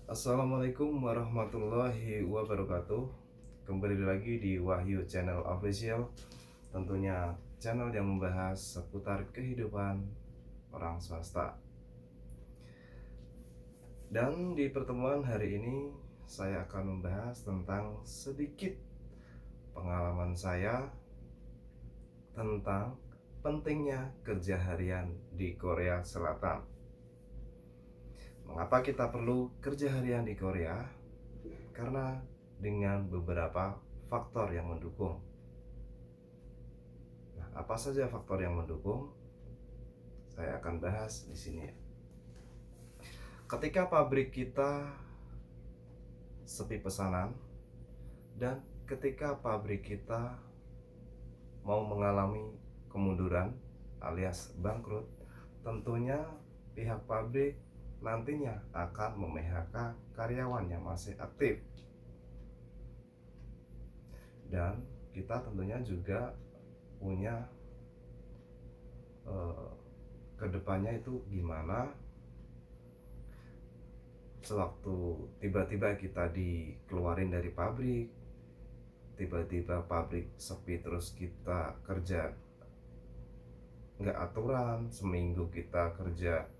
Assalamualaikum warahmatullahi wabarakatuh. Kembali lagi di Wahyu Channel Official. Tentunya channel yang membahas seputar kehidupan orang swasta. Dan di pertemuan hari ini saya akan membahas tentang sedikit pengalaman saya tentang pentingnya kerja harian di Korea Selatan. Mengapa kita perlu kerja harian di Korea? Karena dengan beberapa faktor yang mendukung. Nah, apa saja faktor yang mendukung? Saya akan bahas di sini. Ketika pabrik kita sepi pesanan dan ketika pabrik kita mau mengalami kemunduran alias bangkrut, tentunya pihak pabrik nantinya akan mem-PHK karyawan yang masih aktif. Dan kita tentunya juga punya kedepannya itu gimana sewaktu tiba-tiba kita dikeluarin dari pabrik, tiba-tiba pabrik sepi, terus kita kerja nggak aturan, seminggu kita kerja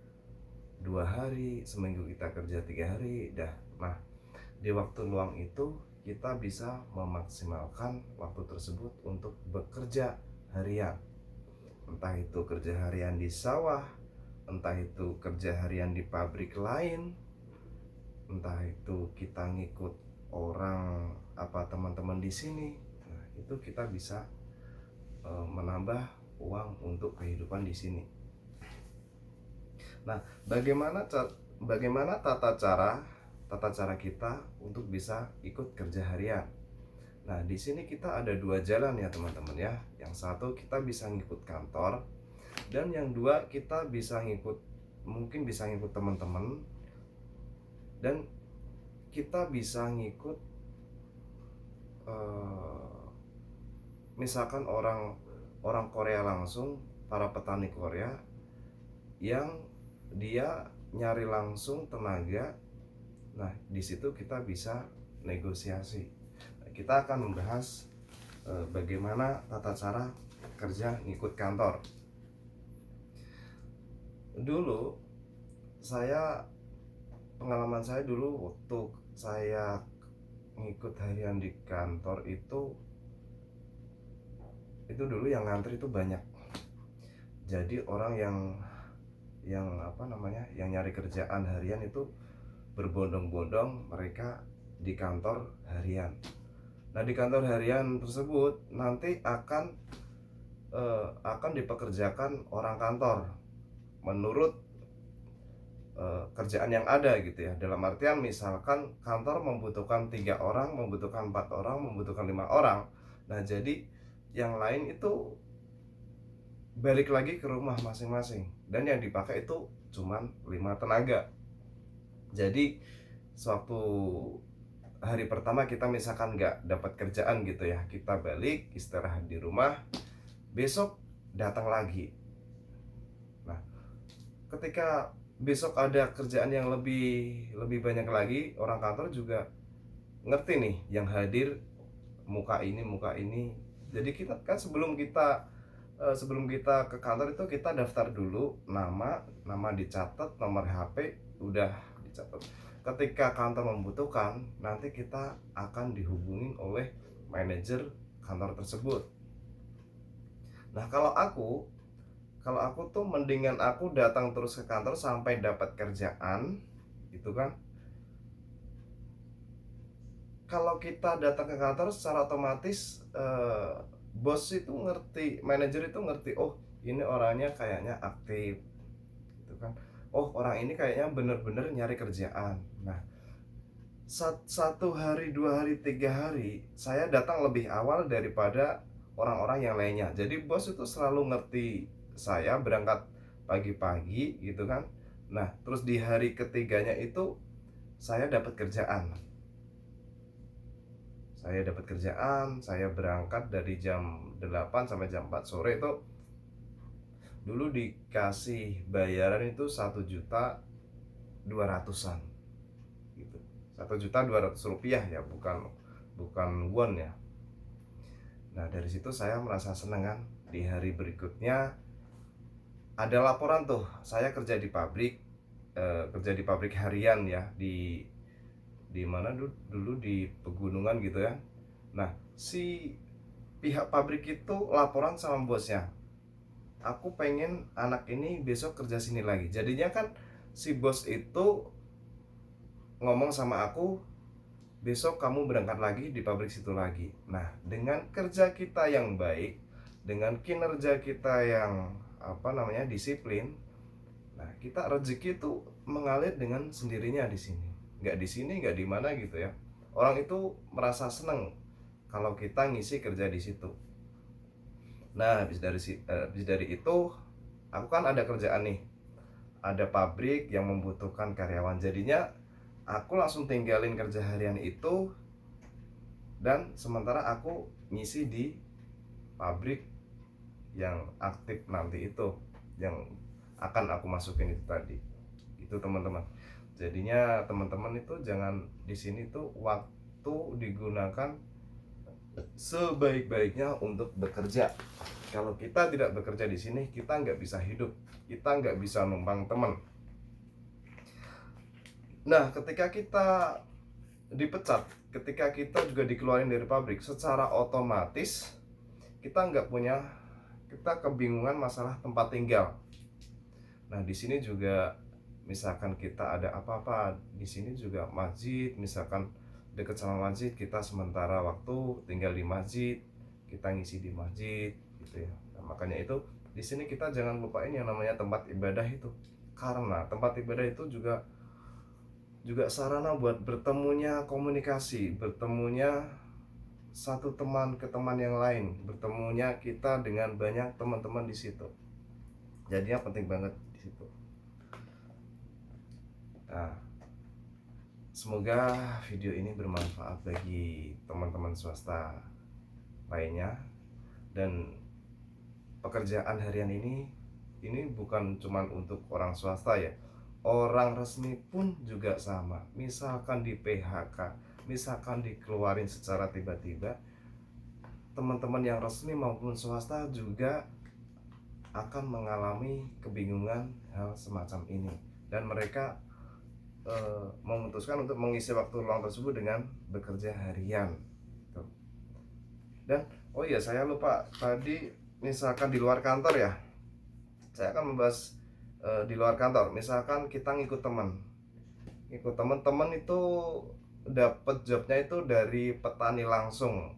2 hari, seminggu kita kerja 3 hari, nah di waktu luang itu kita bisa memaksimalkan waktu tersebut untuk bekerja harian, entah itu kerja harian di sawah, entah itu kerja harian di pabrik lain, entah itu kita ngikut orang apa teman-teman di sini. Nah, itu kita bisa menambah uang untuk kehidupan di sini. Nah, bagaimana tata cara kita untuk bisa ikut kerja harian? Nah, di sini kita ada dua jalan ya teman-teman ya. Yang satu kita bisa ngikut kantor, dan yang dua kita bisa mungkin bisa ngikut teman-teman, dan kita bisa ngikut misalkan orang Korea langsung, para petani Korea yang dia nyari langsung tenaga. Nah, di situ kita bisa negosiasi. Kita akan membahas bagaimana tata cara kerja ngikut kantor. Dulu pengalaman saya dulu waktu saya ngikut harian di kantor itu dulu yang ngantri itu banyak. Jadi orang yang yang nyari kerjaan harian itu berbondong-bondong mereka di kantor harian. Nah, di kantor harian tersebut nanti akan dipekerjakan orang kantor menurut kerjaan yang ada gitu ya. Dalam artian misalkan kantor membutuhkan 3 orang, membutuhkan 4 orang, membutuhkan 5 orang. Nah, jadi yang lain itu balik lagi ke rumah masing-masing, dan yang dipakai itu cuman 5 tenaga. Jadi sewaktu hari pertama kita misalkan nggak dapat kerjaan gitu ya, kita balik istirahat di rumah, besok datang lagi. Nah, ketika besok ada kerjaan yang lebih banyak lagi, orang kantor juga ngerti nih yang hadir muka ini. Jadi kita kan sebelum kita ke kantor itu kita daftar dulu nama dicatat, nomor HP udah dicatat. Ketika kantor membutuhkan, nanti kita akan dihubungin oleh manajer kantor tersebut. Nah, kalau aku tuh mendingan aku datang terus ke kantor sampai dapat kerjaan gitu kan. Kalau kita datang ke kantor secara otomatis bos itu ngerti, manajer itu ngerti, oh ini orangnya kayaknya aktif gitu kan, oh orang ini kayaknya bener-bener nyari kerjaan. Nah, 1 hari, 2 hari, 3 hari saya datang lebih awal daripada orang-orang yang lainnya. Jadi bos itu selalu ngerti saya berangkat pagi-pagi gitu kan. Nah, terus di hari ketiganya itu saya dapat kerjaan. Saya berangkat dari jam 8 sampai jam 4 sore itu. Dulu dikasih bayaran itu 1.200.000-an gitu. Rp1.200.000 ya, bukan won ya. Nah dari situ saya merasa senang kan. Di hari berikutnya ada laporan tuh, saya kerja di pabrik, kerja di pabrik harian ya, di mana dulu di pegunungan gitu ya. Nah si pihak pabrik itu laporan sama bosnya, aku pengen anak ini besok kerja sini lagi. Jadinya kan si bos itu ngomong sama aku, besok kamu berangkat lagi di pabrik situ lagi. Nah dengan kerja kita yang baik, dengan kinerja kita yang disiplin, nah kita rezeki itu mengalir dengan sendirinya di sini. Nggak di sini, nggak di mana gitu ya. Orang itu merasa seneng kalau kita ngisi kerja di situ. Nah habis dari itu aku kan ada kerjaan nih, ada pabrik yang membutuhkan karyawan. Jadinya aku langsung tinggalin kerja harian itu, dan sementara aku ngisi di pabrik yang aktif nanti itu, yang akan aku masukin itu tadi. Itu teman-teman. Jadinya teman-teman itu jangan di sini tuh waktu digunakan sebaik-baiknya untuk bekerja. Kalau kita tidak bekerja di sini, kita nggak bisa hidup, kita nggak bisa numpang teman. Nah ketika kita dipecat, ketika kita juga dikeluarin dari pabrik, secara otomatis kita kebingungan masalah tempat tinggal. Nah di sini juga misalkan kita ada apa-apa di sini juga masjid, misalkan dekat sama masjid, kita sementara waktu tinggal di masjid, kita ngisi di masjid gitu ya. Nah, makanya itu di sini kita jangan lupain yang namanya tempat ibadah itu, karena tempat ibadah itu juga sarana buat bertemunya komunikasi, bertemunya satu teman ke teman yang lain, bertemunya kita dengan banyak teman-teman di situ. Jadinya penting banget di situ. Nah, semoga video ini bermanfaat bagi teman-teman swasta lainnya. Dan pekerjaan harian ini bukan cuma untuk orang swasta ya, orang resmi pun juga sama. Misalkan di PHK, misalkan dikeluarin secara tiba-tiba, teman-teman yang resmi maupun swasta juga akan mengalami kebingungan hal semacam ini, dan mereka memutuskan untuk mengisi waktu luang tersebut dengan bekerja harian gitu. Dan oh iya, saya lupa tadi, misalkan di luar kantor ya, saya akan membahas di luar kantor. Misalkan kita ngikut teman itu dapat jobnya itu dari petani langsung.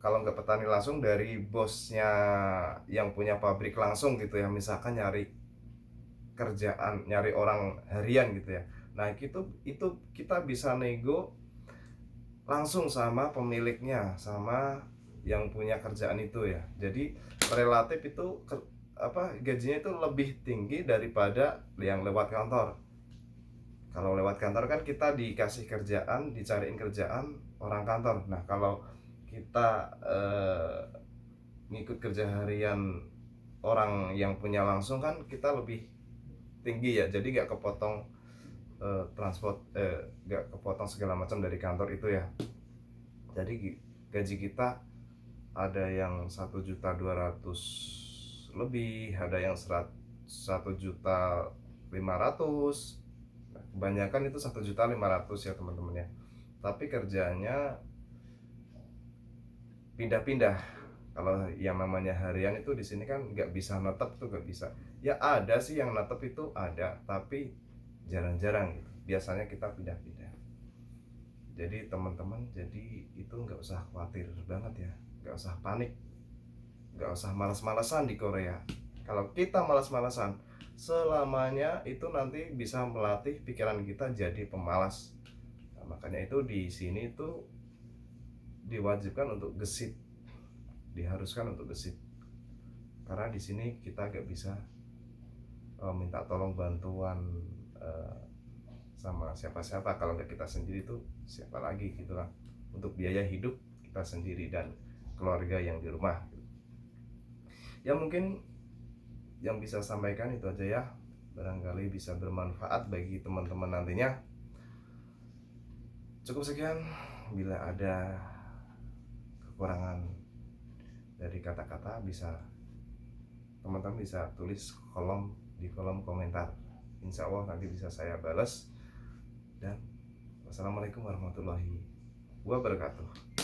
Kalau nggak petani langsung, dari bosnya yang punya pabrik langsung gitu ya, misalkan nyari kerjaan, nyari orang harian gitu ya. Nah itu kita bisa nego langsung sama pemiliknya, sama yang punya kerjaan itu ya. Jadi relatif itu gajinya itu lebih tinggi daripada yang lewat kantor. Kalau lewat kantor kan kita dikasih kerjaan, dicariin kerjaan orang kantor. Nah kalau kita ngikut kerja harian orang yang punya langsung kan kita lebih tinggi ya, jadi gak kepotong transport, gak kepotong segala macam dari kantor itu ya. Jadi gaji kita ada yang 1.200.000 lebih, ada yang 1.500.000. Kebanyakan itu 1.500.000 ya teman-teman ya. Tapi kerjanya pindah-pindah. Kalau yang namanya harian itu di sini kan nggak bisa netep tuh, nggak bisa. Ya ada sih yang netep itu ada, tapi jarang-jarang gitu. Biasanya kita pindah-pindah. Jadi teman-teman, jadi itu nggak usah khawatir banget ya, nggak usah panik, nggak usah malas-malasan di Korea. Kalau kita malas-malasan, selamanya itu nanti bisa melatih pikiran kita jadi pemalas. Nah, makanya itu di sini itu diwajibkan untuk gesit, diharuskan untuk gesit. Karena di sini kita gak bisa minta tolong bantuan sama siapa-siapa. Kalau nggak kita sendiri tuh siapa lagi gitu lah, untuk biaya hidup kita sendiri dan keluarga yang di rumah. Ya mungkin yang bisa sampaikan itu aja ya, barangkali bisa bermanfaat bagi teman-teman nantinya. Cukup sekian. Bila ada kekurangan dari kata-kata, teman-teman bisa tulis di kolom komentar. Insya Allah nanti bisa saya balas. Dan wassalamualaikum warahmatullahi wabarakatuh.